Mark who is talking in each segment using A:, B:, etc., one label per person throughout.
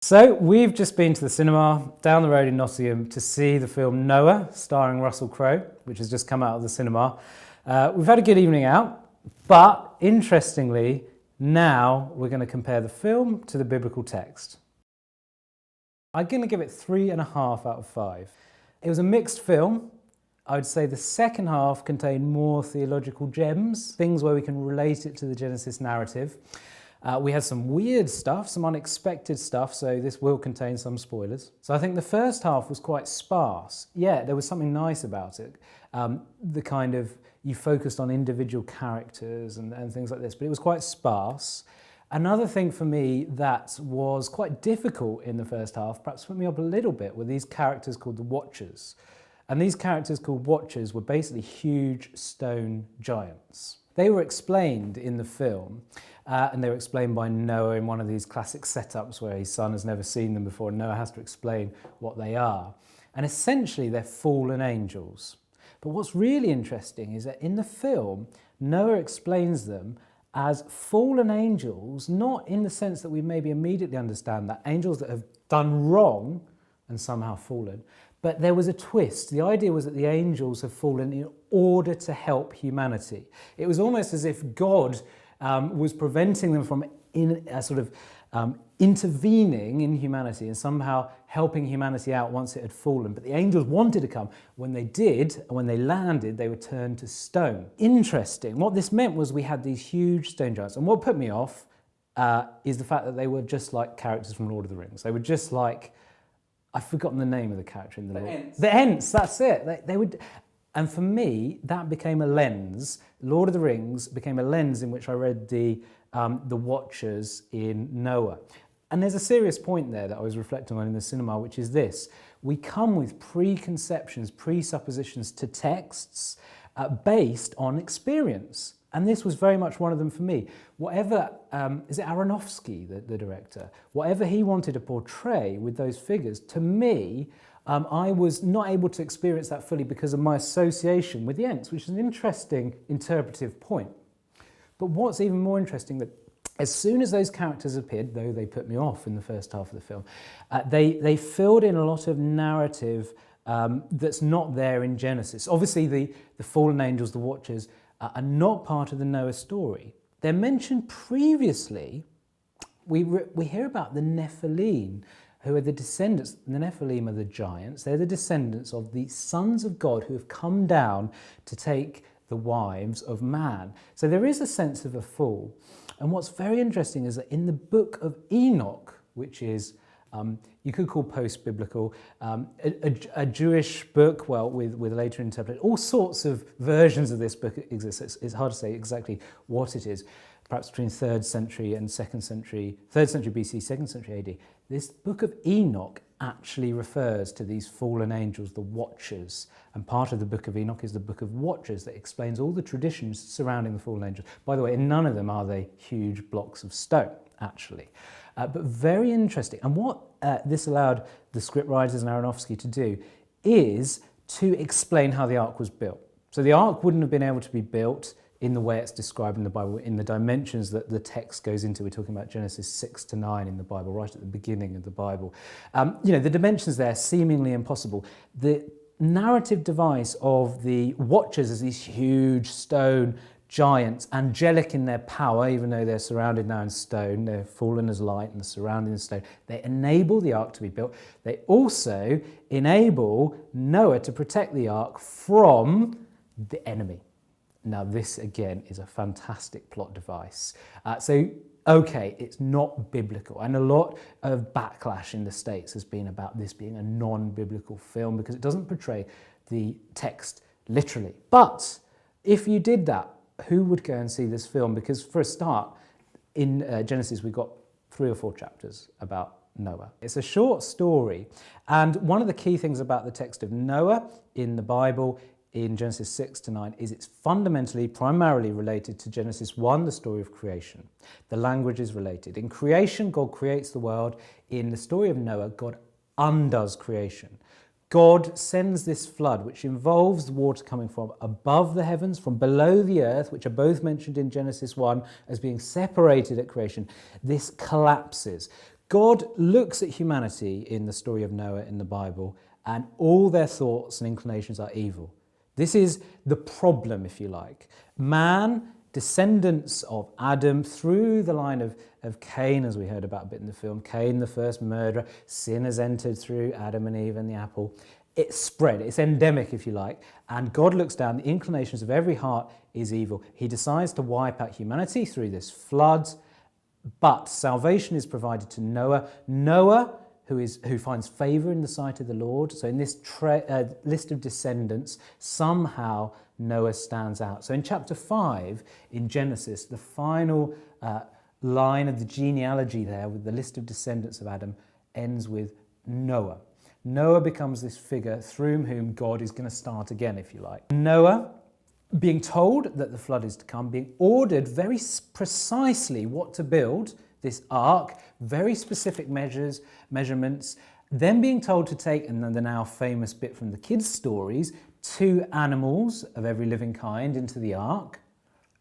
A: So we've just been to the cinema down the road in Nottingham to see the film Noah, starring Russell Crowe, which has just come out of the cinema. We've had a good evening out, but interestingly, now we're going to compare the film to the biblical text. I'm going to give it 3.5 out of 5. It was a mixed film. I would say the second half contained more theological gems, things where we can relate it to the Genesis narrative. We had some weird stuff, some unexpected stuff, so this will contain some spoilers. So I think the first half was quite sparse. Yeah, there was something nice about it. The kind of, you focused on individual characters and things like this, but it was quite sparse. Another thing for me that was quite difficult in the first half, perhaps put me up a little bit, were these characters called the Watchers. And these characters called Watchers were basically huge stone giants. They were explained in the film, and they were explained by Noah in one of these classic setups where his son has never seen them before, and Noah has to explain what they are. And essentially, they're fallen angels. But what's really interesting is that in the film, Noah explains them as fallen angels, not in the sense that we maybe immediately understand that angels that have done wrong and somehow fallen, but there was a twist. The idea was that the angels have fallen in order to help humanity. It was almost as if God was preventing them from intervening in humanity and somehow helping humanity out once it had fallen. But the angels wanted to come. When they did, and when they landed, they were turned to stone. Interesting. What this meant was we had these huge stone giants. And what put me off is the fact that they were just like characters from Lord of the Rings. They were just like, I've forgotten the name of the character in the Lord.
B: Ents.
A: The Ents, that's it. They would, and for me, that became a lens. Lord of the Rings became a lens in which I read the Watchers in Noah. And there's a serious point there that I was reflecting on in the cinema, which is this. We come with preconceptions, presuppositions to texts based on experience. And this was very much one of them for me. Whatever, is it Aronofsky, the director? Whatever he wanted to portray with those figures, to me, I was not able to experience that fully because of my association with the Ents, which is an interesting interpretive point. But what's even more interesting, that as soon as those characters appeared, though they put me off in the first half of the film, they filled in a lot of narrative that's not there in Genesis. Obviously, the fallen angels, the Watchers, are not part of the Noah story. They're mentioned previously. We hear about the Nephilim, who are the descendants. The Nephilim are the giants. They're the descendants of the sons of God who have come down to take the wives of man. So there is a sense of a fall. And what's very interesting is that in the book of Enoch, which is, you could call post-biblical, a Jewish book, well, with later interpreted, all sorts of versions of this book exist. It's hard to say exactly what it is, perhaps between 3rd century and 2nd century, 3rd century BC, 2nd century AD. This book of Enoch actually refers to these fallen angels, the Watchers. And part of the book of Enoch is the book of Watchers that explains all the traditions surrounding the fallen angels. By the way, in none of them are they huge blocks of stone, actually. But very interesting. And what this allowed the scriptwriters and Aronofsky to do is to explain how the ark was built. So the ark wouldn't have been able to be built in the way it's described in the Bible, in the dimensions that the text goes into. We're talking about Genesis 6 to 9 in the Bible, right at the beginning of the Bible. The dimensions there are seemingly impossible. The narrative device of the Watchers as these huge stone giants, angelic in their power, even though they're surrounded now in stone, they're fallen as light and surrounded in stone. They enable the ark to be built. They also enable Noah to protect the ark from the enemy. Now, this, again, is a fantastic plot device. Okay, it's not biblical. And a lot of backlash in the States has been about this being a non-biblical film because it doesn't portray the text literally. But if you did that, who would go and see this film? Because for a start, in Genesis, we've got 3 or 4 chapters about Noah. It's a short story. And one of the key things about the text of Noah in the Bible in Genesis 6 to 9 is it's fundamentally, primarily related to Genesis 1, the story of creation. The language is related. In creation, God creates the world. In the story of Noah, God undoes creation. God sends this flood, which involves the water coming from above the heavens, from below the earth, which are both mentioned in Genesis 1 as being separated at creation. This collapses. God looks at humanity in the story of Noah in the Bible, and all their thoughts and inclinations are evil. This is the problem, if you like. Man, descendants of Adam through the line of Cain, as we heard about a bit in the film, Cain, the first murderer, sin has entered through Adam and Eve and the apple. It's spread, it's endemic, if you like, and God looks down, the inclinations of every heart is evil. He decides to wipe out humanity through this flood, but salvation is provided to Noah. Noah, who finds favour in the sight of the Lord. So in this list of descendants, somehow Noah stands out. So in chapter 5 in Genesis, the final line of the genealogy there with the list of descendants of Adam ends with Noah. Noah becomes this figure through whom God is going to start again, if you like. Noah, being told that the flood is to come, being ordered very precisely what to build, this ark, very specific measurements, then being told to take, and then the now famous bit from the kids' stories, 2 animals of every living kind into the ark.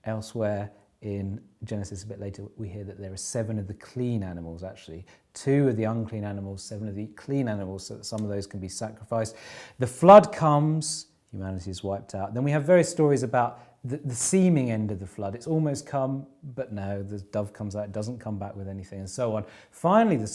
A: Elsewhere in Genesis, a bit later, we hear that there are 7 of the clean animals, actually. 2 of the unclean animals, 7 of the clean animals, so that some of those can be sacrificed. The flood comes, humanity is wiped out. Then we have various stories about the seeming end of the flood. It's almost come, but no, the dove comes out, it doesn't come back with anything, and so on. Finally, the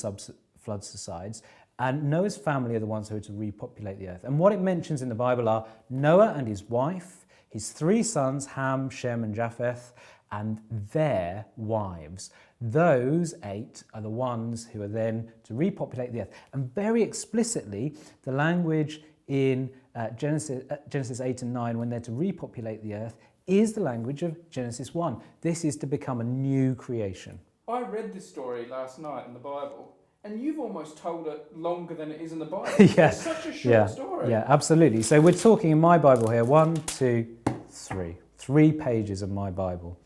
A: flood subsides, and Noah's family are the ones who are to repopulate the earth. And what it mentions in the Bible are Noah and his wife, his 3 sons, Ham, Shem, and Japheth, and their wives. Those 8 are the ones who are then to repopulate the earth. And very explicitly, the language in Genesis 8 and 9, when they're to repopulate the earth, is the language of Genesis 1. This is to become a new creation.
B: I read this story last night in the Bible, and you've almost told it longer than it is in the Bible.
A: Yeah.
B: It's such a short story.
A: Yeah, absolutely. So we're talking in my Bible here, 1, 2, 3. 3 pages of my Bible.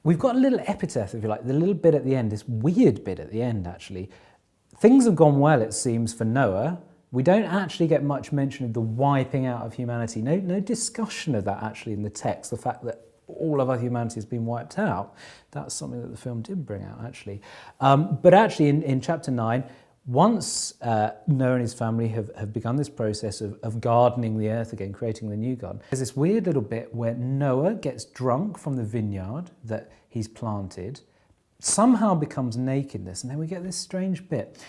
A: We've got a little epitaph, if you like, the little bit at the end, this weird bit at the end, actually. Things have gone well, it seems, for Noah. We don't actually get much mention of the wiping out of humanity. No discussion of that, actually, in the text, the fact that all of our humanity has been wiped out. That's something that the film did bring out, actually. But actually, in chapter 9, once Noah and his family have begun this process of gardening the earth again, creating the new garden, there's this weird little bit where Noah gets drunk from the vineyard that he's planted, somehow becomes nakedness, and then we get this strange bit.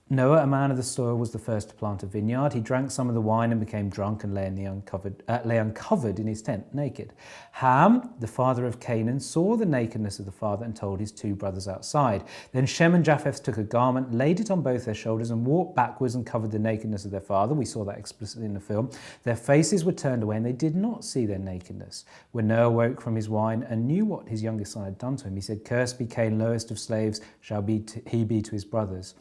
A: Noah, a man of the soil, was the first to plant a vineyard. He drank some of the wine and became drunk and lay uncovered in his tent, naked. Ham, the father of Canaan, saw the nakedness of the father and told his 2 brothers outside. Then Shem and Japheth took a garment, laid it on both their shoulders, and walked backwards and covered the nakedness of their father. We saw that explicitly in the film. Their faces were turned away, and they did not see their nakedness. When Noah woke from his wine and knew what his youngest son had done to him, he said, "Cursed be Cain, lowest of slaves, shall he be to his brothers."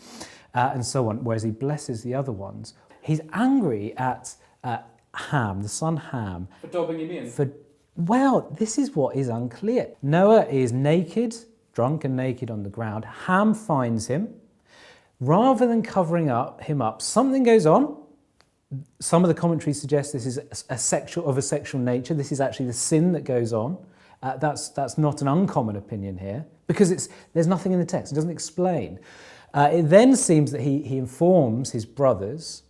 A: And so on, whereas he blesses the other ones. He's angry at Ham, the son Ham.
B: For dobbing him in?
A: Well, this is what is unclear. Noah is naked, drunk and naked on the ground. Ham finds him. Rather than covering him up, something goes on. Some of the commentaries suggest this is a sexual nature. This is actually the sin that goes on. That's not an uncommon opinion here, because there's nothing in the text. It doesn't explain. It then seems that he informs his brothers,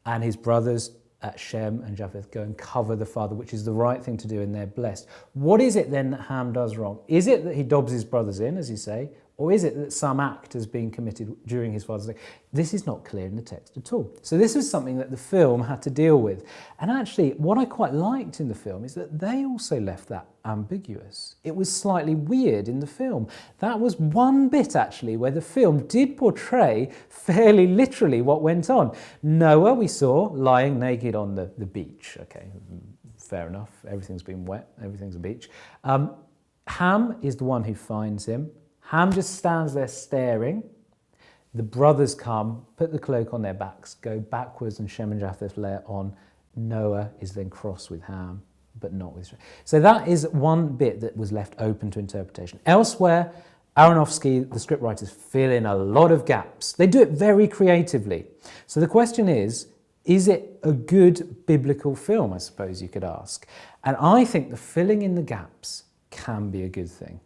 A: and his brothers, Shem and Japheth, go and cover the father, which is the right thing to do, and they're blessed. What is it then that Ham does wrong? Is it that he dobs his brothers in, as you say, or is it that some act has been committed during his father's life? This is not clear in the text at all. So this was something that the film had to deal with. And actually, what I quite liked in the film is that they also left that ambiguous. It was slightly weird in the film. That was one bit, actually, where the film did portray fairly literally what went on. Noah, we saw, lying naked on the beach. Okay, fair enough. Everything's been wet. Everything's a beach. Ham is the one who finds him. Ham just stands there staring. The brothers come, put the cloak on their backs, go backwards, and Shem and Japheth lay it on. Noah is then cross with Ham, but not with Shem. So that is one bit that was left open to interpretation. Elsewhere, Aronofsky, the scriptwriters, fill in a lot of gaps. They do it very creatively. So the question is it a good biblical film, I suppose you could ask? And I think the filling in the gaps can be a good thing.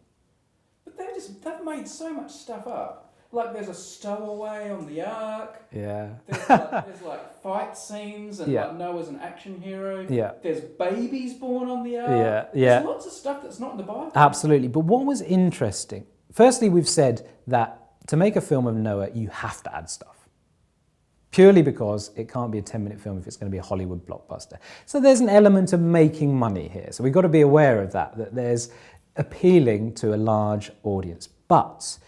B: They've made so much stuff up. Like there's a stowaway on the ark.
A: Yeah.
B: There's like fight scenes and
A: Yeah.
B: like Noah's an action hero.
A: Yeah.
B: There's babies born on the ark.
A: Yeah, yeah.
B: There's lots of stuff that's not in the Bible.
A: Absolutely. But what was interesting, firstly, we've said that to make a film of Noah, you have to add stuff. Purely because it can't be a 10-minute film if it's going to be a Hollywood blockbuster. So there's an element of making money here. So we've got to be aware of that there's appealing to a large audience. But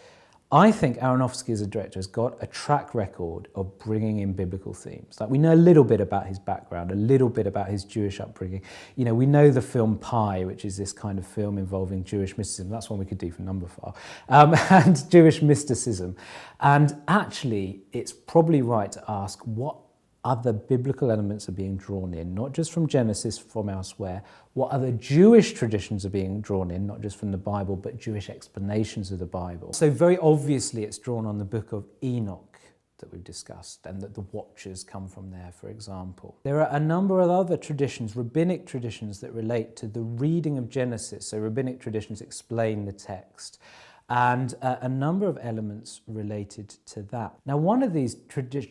A: I think Aronofsky as a director has got a track record of bringing in biblical themes. Like we know a little bit about his background, a little bit about his Jewish upbringing. You know, we know the film Pi, which is this kind of film involving Jewish mysticism. That's one we could do for Numberphile. And Jewish mysticism. And actually, it's probably right to ask what other biblical elements are being drawn in, not just from Genesis, from elsewhere, what other Jewish traditions are being drawn in, not just from the Bible, but Jewish explanations of the Bible. So very obviously it's drawn on the book of Enoch that we've discussed, and that the Watchers come from there, for example. There are a number of other traditions, rabbinic traditions, that relate to the reading of Genesis. So rabbinic traditions explain the text. And a number of elements related to that. Now, one of these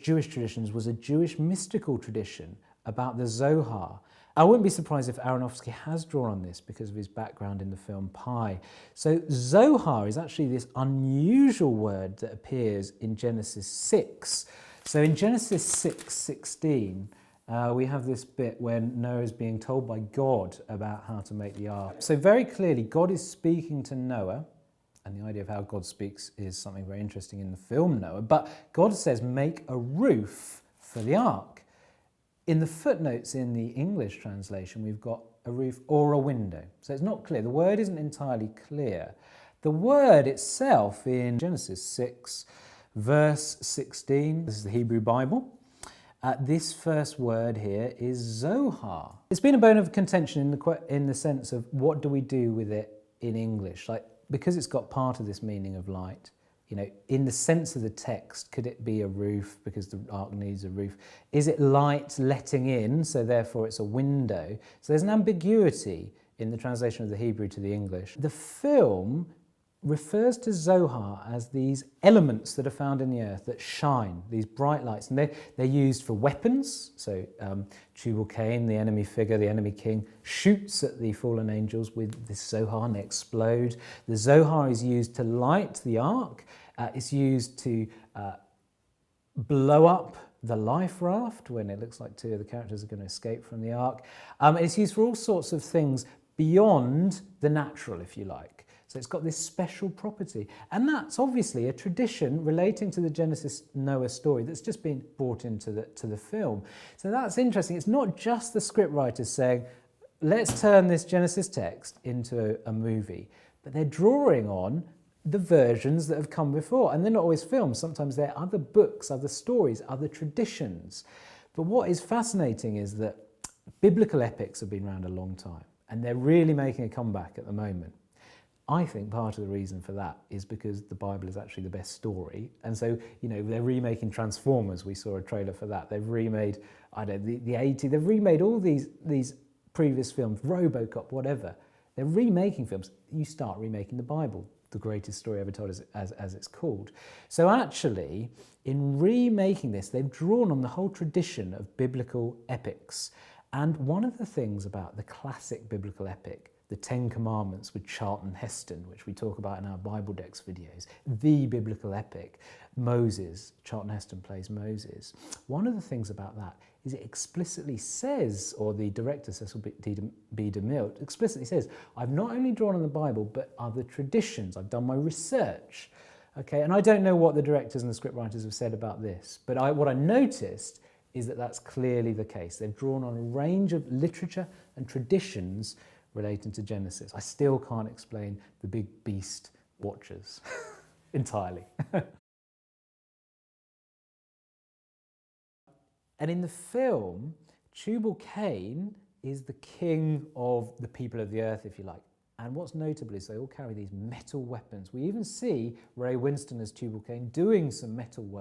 A: Jewish traditions was a Jewish mystical tradition about the Zohar. I wouldn't be surprised if Aronofsky has drawn on this because of his background in the film Pi. So Zohar is actually this unusual word that appears in Genesis 6. So in Genesis 6:16, we have this bit when Noah is being told by God about how to make the ark. So very clearly, God is speaking to Noah. And the idea of how God speaks is something very interesting in the film Noah. But God says, make a roof for the ark. In the footnotes in the English translation, we've got a roof or a window. So it's not clear. The word isn't entirely clear. The word itself in Genesis 6, verse 16, this is the Hebrew Bible. This first word here is Zohar. It's been a bone of contention in the sense of what do we do with it in English? Like, because it's got part of this meaning of light, you know, in the sense of the text, could it be a roof because the ark needs a roof? Is it light letting in, so therefore it's a window? So there's an ambiguity in the translation of the Hebrew to the English. The film refers to Zohar as these elements that are found in the earth that shine, these bright lights, and they're used for weapons. So Tubal-Cain, the enemy figure, the enemy king, shoots at the fallen angels with this Zohar and they explode. The Zohar is used to light the ark. It's used to blow up the life raft when it looks like two of the characters are going to escape from the ark. It's used for all sorts of things beyond the natural, if you like. So it's got this special property. And that's obviously a tradition relating to the Genesis Noah story that's just been brought into the film. So that's interesting. It's not just the scriptwriters saying, let's turn this Genesis text into a movie, but they're drawing on the versions that have come before. And they're not always films. Sometimes they're other books, other stories, other traditions. But what is fascinating is that biblical epics have been around a long time, and they're really making a comeback at the moment. I think part of the reason for that is because the Bible is actually the best story. And so, you know, they're remaking Transformers. We saw a trailer for that. They've remade, I don't know, the 80s. They've remade all these previous films, RoboCop, whatever. They're remaking films. You start remaking the Bible, the greatest story ever told, as it's called. So actually, in remaking this, they've drawn on the whole tradition of biblical epics. And one of the things about the classic biblical epic, the Ten Commandments with Charlton Heston, which we talk about in our Bibledex videos, the biblical epic, Moses, Charlton Heston plays Moses. One of the things about that is it explicitly says, or the director, Cecil B. DeMille, explicitly says, I've not only drawn on the Bible, but other traditions. I've done my research. Okay, and I don't know what the directors and the scriptwriters have said about this, but what I noticed is that that's clearly the case. They've drawn on a range of literature and traditions relating to Genesis. I still can't explain the big beast Watchers entirely. And in the film, Tubal-Cain is the king of the people of the earth, if you like. And what's notable is they all carry these metal weapons. We even see Ray Winston as Tubal-Cain doing some metal work.